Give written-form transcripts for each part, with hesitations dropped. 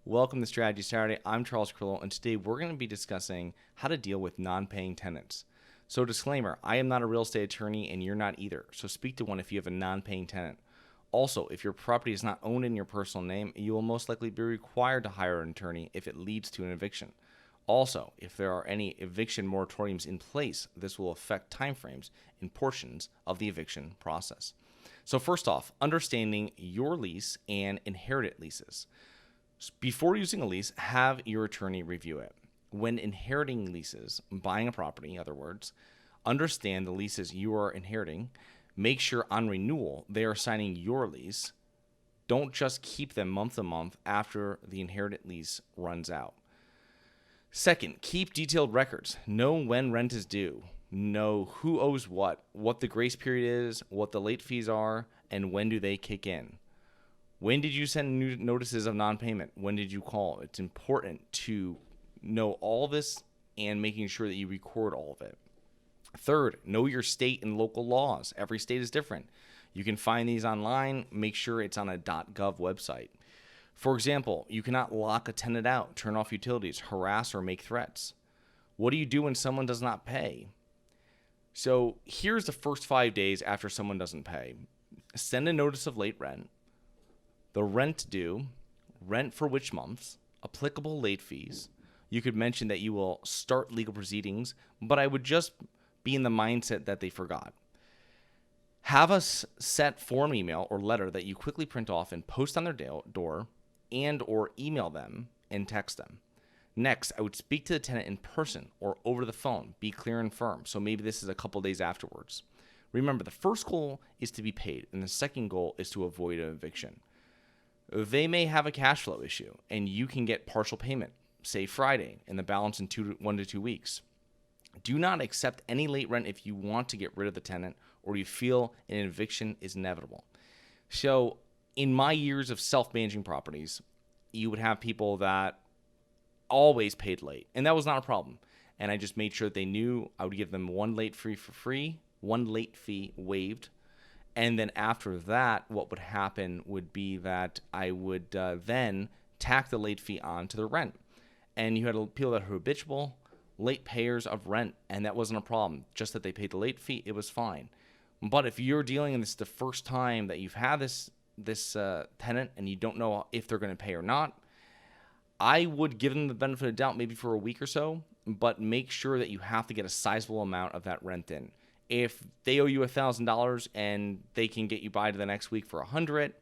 Welcome to Strategy Saturday. I'm Charles Carillo, and today we're going to be discussing how to deal with non-paying tenants. So disclaimer, I am not a real estate attorney and you're not either, so speak to one if you have a non-paying tenant. Also, if your property is not owned in your personal name, you will most likely be required to hire an attorney if it leads to an eviction. Also, if there are any eviction moratoriums in place, this will affect timeframes and portions of the eviction process. So first off, understanding your lease and inherited leases. Before using a lease, have your attorney review it. When inheriting leases, buying a property, in other words, understand the leases you are inheriting. Make sure on renewal they are signing your lease. Don't just keep them month to month after the inherited lease runs out. Second, keep detailed records. Know when rent is due. Know who owes what the grace period is, what the late fees are, and when do they kick in. When did you send new notices of non-payment? When did you call? It's important to know all this and making sure that you record all of it. Third, know your state and local laws. Every state is different. You can find these online. Make sure it's on a .gov website. For example, you cannot lock a tenant out, turn off utilities, harass, or make threats. What do you do when someone does not pay? So here's the first 5 days after someone doesn't pay. Send a notice of late rent, the rent due, rent for which months, applicable late fees. You could mention that you will start legal proceedings, but I would just be in the mindset that they forgot. Have a set form email or letter that you quickly print off and post on their door and or email them and text them. Next, I would speak to the tenant in person or over the phone. Be clear and firm. So maybe this is a couple days afterwards. Remember, the first goal is to be paid, and the second goal is to avoid an eviction. They may have a cash flow issue, and you can get partial payment, say Friday, and the balance in 1 to 2 weeks. Do not accept any late rent if you want to get rid of the tenant or you feel an eviction is inevitable. So in my years of self-managing properties, you would have people that always paid late, and that was not a problem. And I just made sure that they knew I would give them one late fee for free, one late fee waived. And then after that, what would happen would be that I would then tack the late fee on to the rent. And you had people that were habitual late payers of rent, and that wasn't a problem. Just that they paid the late fee, it was fine. But if you're dealing in this the first time that you've had this tenant and you don't know if they're going to pay or not, I would give them the benefit of the doubt maybe for a week or so, but make sure that you have to get a sizable amount of that rent in. If they owe you $1,000 and they can get you by to the next week for $100,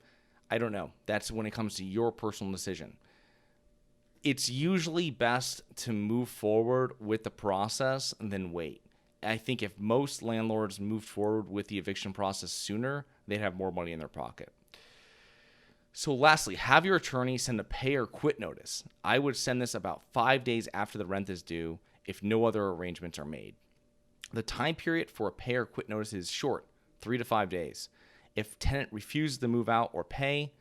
I don't know. That's when it comes to your personal decision. It's usually best to move forward with the process than wait. I think if most landlords moved forward with the eviction process sooner, they'd have more money in their pocket. So lastly, have your attorney send a pay or quit notice. I would send this about 5 days after the rent is due if no other arrangements are made. The time period for a pay or quit notice is short, 3 to 5 days. If tenant refuses to move out or pay,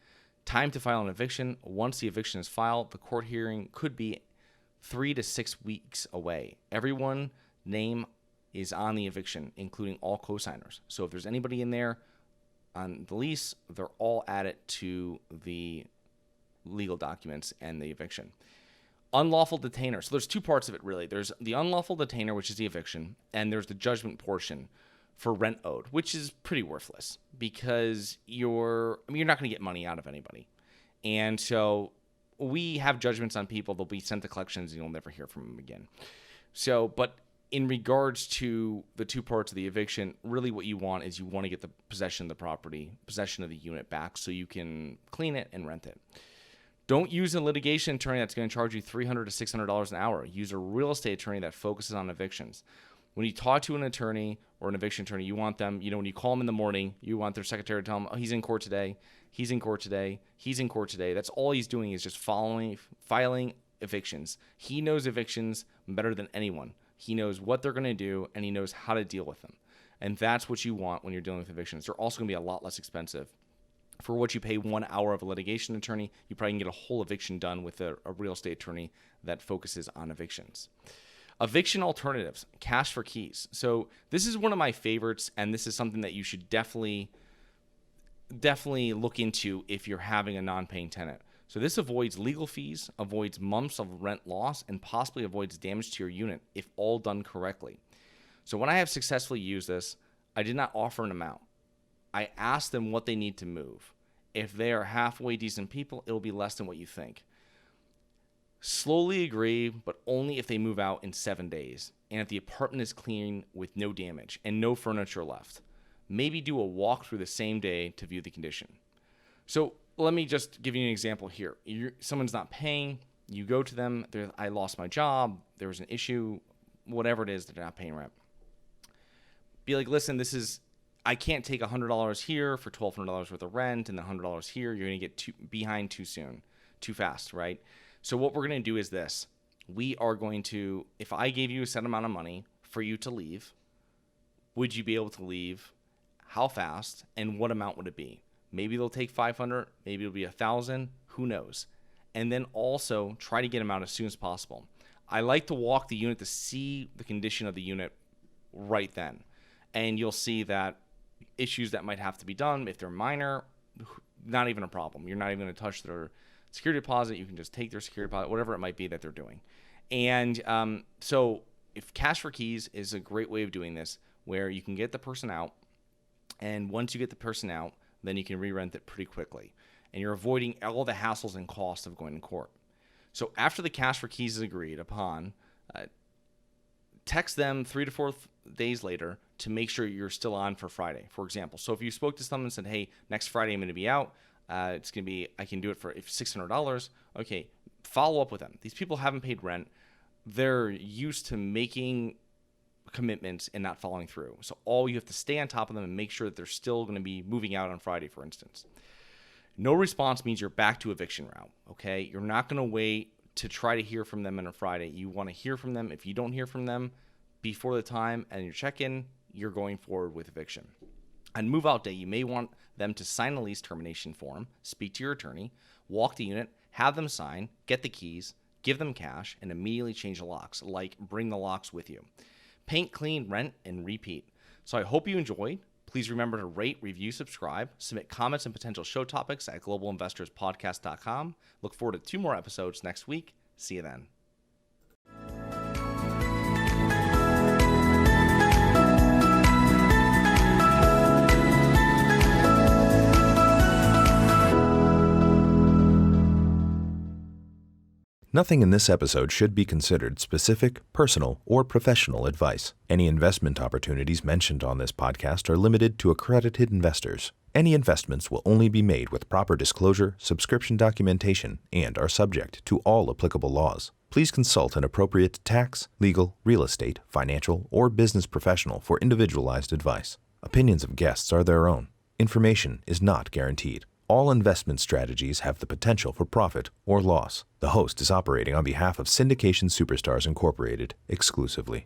time to file an eviction. Once the eviction is filed, the court hearing could be 3 to 6 weeks away. Everyone's name is on the eviction, including all co-signers. So if there's anybody in there on the lease, they're all added to the legal documents and the eviction. Unlawful detainer. So there's two parts of it, really. There's the unlawful detainer, which is the eviction, and there's the judgment portion for rent owed, which is pretty worthless because you're not going to get money out of anybody. And so we have judgments on people. They'll be sent to collections, and you'll never hear from them again. So, but in regards to the two parts of the eviction, really what you want is you want to get the possession of the property, possession of the unit back so you can clean it and rent it. Don't use a litigation attorney that's going to charge you $300 to $600 an hour. Use a real estate attorney that focuses on evictions. When you talk to an attorney or an eviction attorney, you want them, when you call them in the morning, you want their secretary to tell them, oh, he's in court today, he's in court today, he's in court today. That's all he's doing is just filing evictions. He knows evictions better than anyone. He knows what they're going to do, and he knows how to deal with them. And that's what you want when you're dealing with evictions. They're also going to be a lot less expensive. For what you pay 1 hour of a litigation attorney, you probably can get a whole eviction done with a real estate attorney that focuses on evictions. Eviction alternatives, cash for keys. So this is one of my favorites, and this is something that you should definitely look into if you're having a non-paying tenant. So this avoids legal fees, avoids months of rent loss, and possibly avoids damage to your unit if all done correctly. So when I have successfully used this, I did not offer an amount. I asked them what they need to move. If they are halfway decent people, it'll be less than what you think. Slowly agree, but only if they move out in 7 days and if the apartment is clean with no damage and no furniture left. Maybe do a walkthrough the same day to view the condition. So let me just give you an example here. Someone's not paying. You go to them. I lost my job. There was an issue. Whatever it is, they're not paying rent. Be like, listen, I can't take $100 here for $1,200 worth of rent and then $100 here. You're going to get behind too soon, too fast, right? So what we're going to do is this. We are going to, if I gave you a set amount of money for you to leave, would you be able to leave? How fast? And what amount would it be? Maybe they'll take 500, maybe it'll be 1,000, who knows? And then also try to get them out as soon as possible. I like to walk the unit to see the condition of the unit right then. And you'll see that issues that might have to be done, if they're minor, not even a problem. You're not even going to touch their security deposit. You can just take their security deposit, whatever it might be that they're doing. And so if cash for keys is a great way of doing this, where you can get the person out, and once you get the person out, then you can re-rent it pretty quickly. And you're avoiding all the hassles and costs of going to court. So after the cash for keys is agreed upon, text them 3 to 4 days later to make sure you're still on for Friday, for example. So if you spoke to someone and said, hey, next Friday I'm going to be out, it's going to be, I can do it for $600. Okay, follow up with them. These people haven't paid rent. They're used to making commitments and not following through. So all you have to stay on top of them and make sure that they're still going to be moving out on Friday, for instance. No response means you're back to eviction route, okay? You're not going to wait to try to hear from them on a Friday. You want to hear from them. If you don't hear from them before the time and you check in, you're going forward with eviction. On move-out day, you may want them to sign a lease termination form, speak to your attorney, walk the unit, have them sign, get the keys, give them cash, and immediately change the locks, like bring the locks with you. Paint, clean, rent, and repeat. So I hope you enjoyed. Please remember to rate, review, subscribe, submit comments and potential show topics at globalinvestorspodcast.com. Look forward to 2 more episodes next week. See you then. Nothing in this episode should be considered specific, personal, or professional advice. Any investment opportunities mentioned on this podcast are limited to accredited investors. Any investments will only be made with proper disclosure, subscription documentation, and are subject to all applicable laws. Please consult an appropriate tax, legal, real estate, financial, or business professional for individualized advice. Opinions of guests are their own. Information is not guaranteed. All investment strategies have the potential for profit or loss. The host is operating on behalf of Syndication Superstars Incorporated exclusively.